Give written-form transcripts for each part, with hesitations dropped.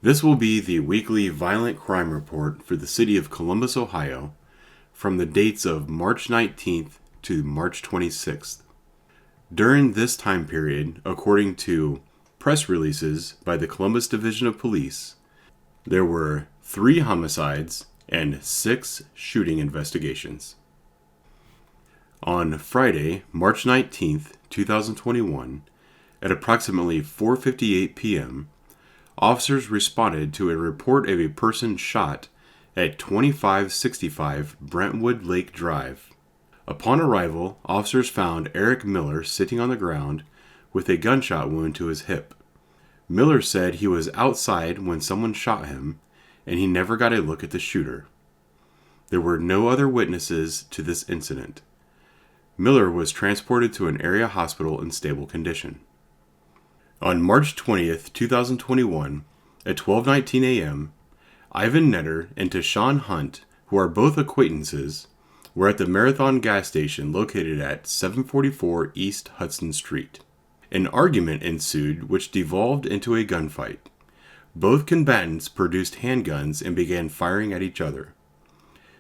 This will be the weekly violent crime report for the city of Columbus, Ohio, from the dates of March 19th to March 26th. During this time period, according to press releases by the Columbus Division of Police, there were 3 homicides and 6 shooting investigations. On Friday, March 19th, 2021, at approximately 4:58 p.m., officers responded to a report of a person shot at 2565 Brentwood Lake Drive. Upon arrival, officers found Eric Miller sitting on the ground with a gunshot wound to his hip. Miller said he was outside when someone shot him, and he never got a look at the shooter. There were no other witnesses to this incident. Miller was transported to an area hospital in stable condition. On March 20th, 2021, at 12:19 a.m., Ivan Netter and Tashawn Hunt, who are both acquaintances, were at the Marathon gas station located at 744 East Hudson Street. An argument ensued which devolved into a gunfight. Both combatants produced handguns and began firing at each other.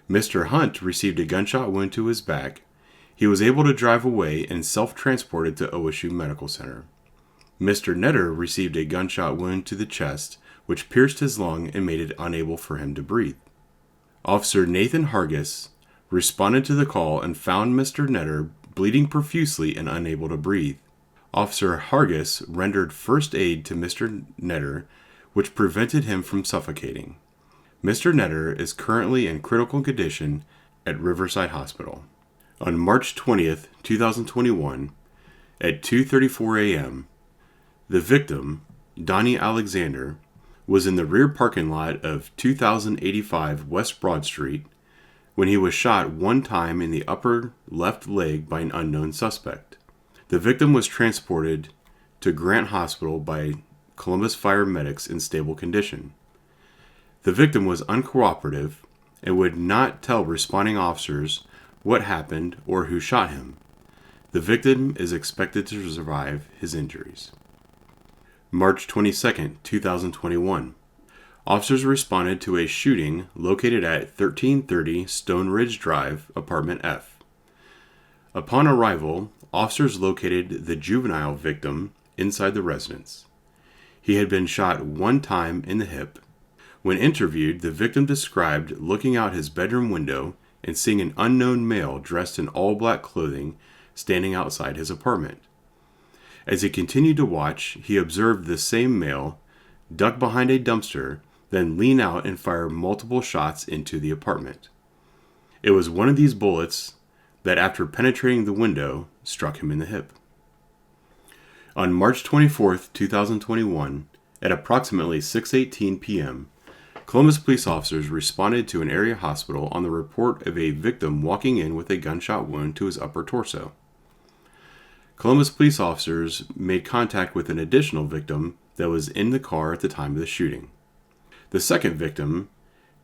Mr. Hunt received a gunshot wound to his back. He was able to drive away and self-transported to OSU Medical Center. Mr. Netter received a gunshot wound to the chest, which pierced his lung and made it unable for him to breathe. Officer Nathan Hargis responded to the call and found Mr. Netter bleeding profusely and unable to breathe. Officer Hargis rendered first aid to Mr. Netter, which prevented him from suffocating. Mr. Netter is currently in critical condition at Riverside Hospital. On March 20th, 2021, at 2:34 a.m., the victim, Donnie Alexander, was in the rear parking lot of 2085 West Broad Street when he was shot one time in the upper left leg by an unknown suspect. The victim was transported to Grant Hospital by Columbus Fire medics in stable condition. The victim was uncooperative and would not tell responding officers what happened or who shot him. The victim is expected to survive his injuries. March 22nd, 2021. Officers responded to a shooting located at 1330 Stone Ridge Drive, Apartment F. Upon arrival, officers located the juvenile victim inside the residence. He had been shot one time in the hip. When interviewed, the victim described looking out his bedroom window and seeing an unknown male dressed in all black clothing standing outside his apartment. As he continued to watch, he observed the same male duck behind a dumpster, then lean out and fire multiple shots into the apartment. It was one of these bullets that, after penetrating the window, struck him in the hip. On March 24th, 2021, at approximately 6:18 p.m., Columbus police officers responded to an area hospital on the report of a victim walking in with a gunshot wound to his upper torso. Columbus police officers made contact with an additional victim that was in the car at the time of the shooting. The second victim,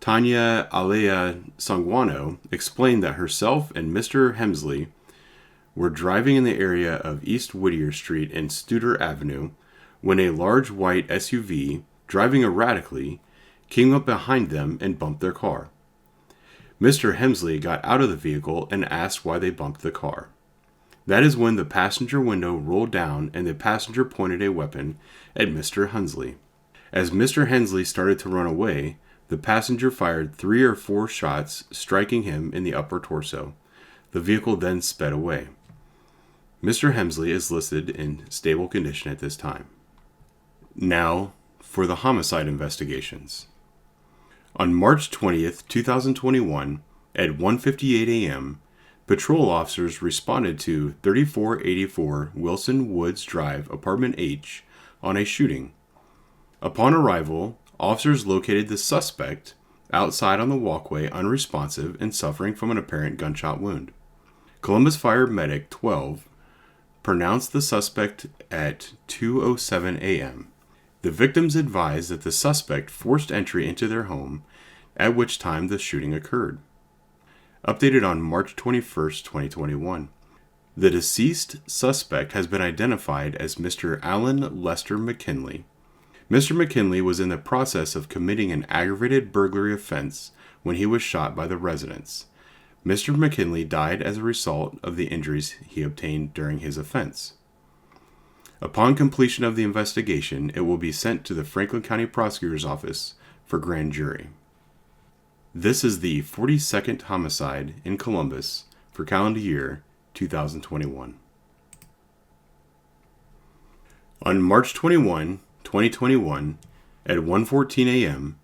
Tanya Alea Sangwano, explained that herself and Mr. Hemsley were driving in the area of East Whittier Street and Studer Avenue when a large white SUV, driving erratically, came up behind them and bumped their car. Mr. Hemsley got out of the vehicle and asked why they bumped the car. That is when the passenger window rolled down and the passenger pointed a weapon at Mr. Hensley. As Mr. Hensley started to run away, the passenger fired 3 or 4 shots, striking him in the upper torso. The vehicle then sped away. Mr. Hensley is listed in stable condition at this time. Now, for the homicide investigations. On March 20th, 2021, at 1:58 a.m., patrol officers responded to 3484 Wilson Woods Drive, Apartment H, on a shooting. Upon arrival, officers located the suspect outside on the walkway unresponsive and suffering from an apparent gunshot wound. Columbus Fire Medic 12 pronounced the suspect at 2:07 a.m. The victims advised that the suspect forced entry into their home, at which time the shooting occurred. Updated on March 21st, 2021. The deceased suspect has been identified as Mr. Alan Lester McKinley. Mr. McKinley was in the process of committing an aggravated burglary offense when he was shot by the residents. Mr. McKinley died as a result of the injuries he obtained during his offense. Upon completion of the investigation, it will be sent to the Franklin County Prosecutor's Office for grand jury. This is the 42nd homicide in Columbus for calendar year 2021. On March 21, 2021, at 1:14 a.m.,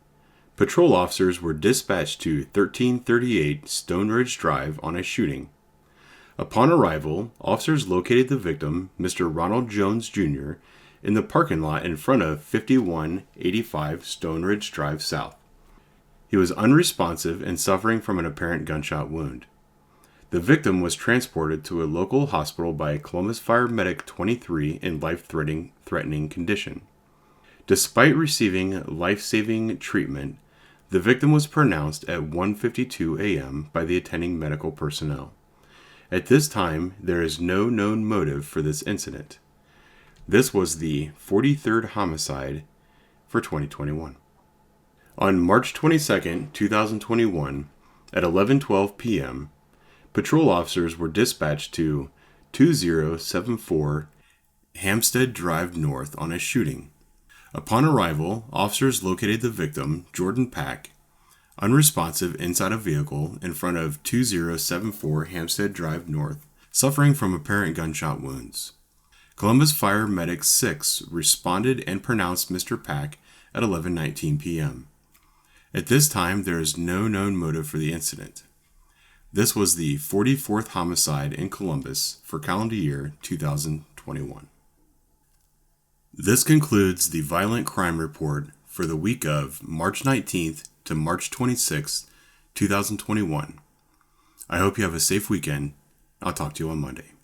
patrol officers were dispatched to 1338 Stone Ridge Drive on a shooting. Upon arrival, officers located the victim, Mr. Ronald Jones Jr., in the parking lot in front of 5185 Stone Ridge Drive South. He was unresponsive and suffering from an apparent gunshot wound. The victim was transported to a local hospital by a Columbus Fire Medic 23 in life-threatening condition. Despite receiving life-saving treatment, the victim was pronounced at 1:52 a.m. by the attending medical personnel. At this time, there is no known motive for this incident. This was the 43rd homicide for 2021. On March 22, 2021, at 11:12 p.m., patrol officers were dispatched to 2074 Hampstead Drive North on a shooting. Upon arrival, officers located the victim, Jordan Pack, unresponsive inside a vehicle in front of 2074 Hampstead Drive North, suffering from apparent gunshot wounds. Columbus Fire Medic 6 responded and pronounced Mr. Pack at 11:19 p.m. At this time, there is no known motive for the incident. This was the 44th homicide in Columbus for calendar year 2021. This concludes the violent crime report for the week of March 19th to March 26th, 2021. I hope you have a safe weekend. I'll talk to you on Monday.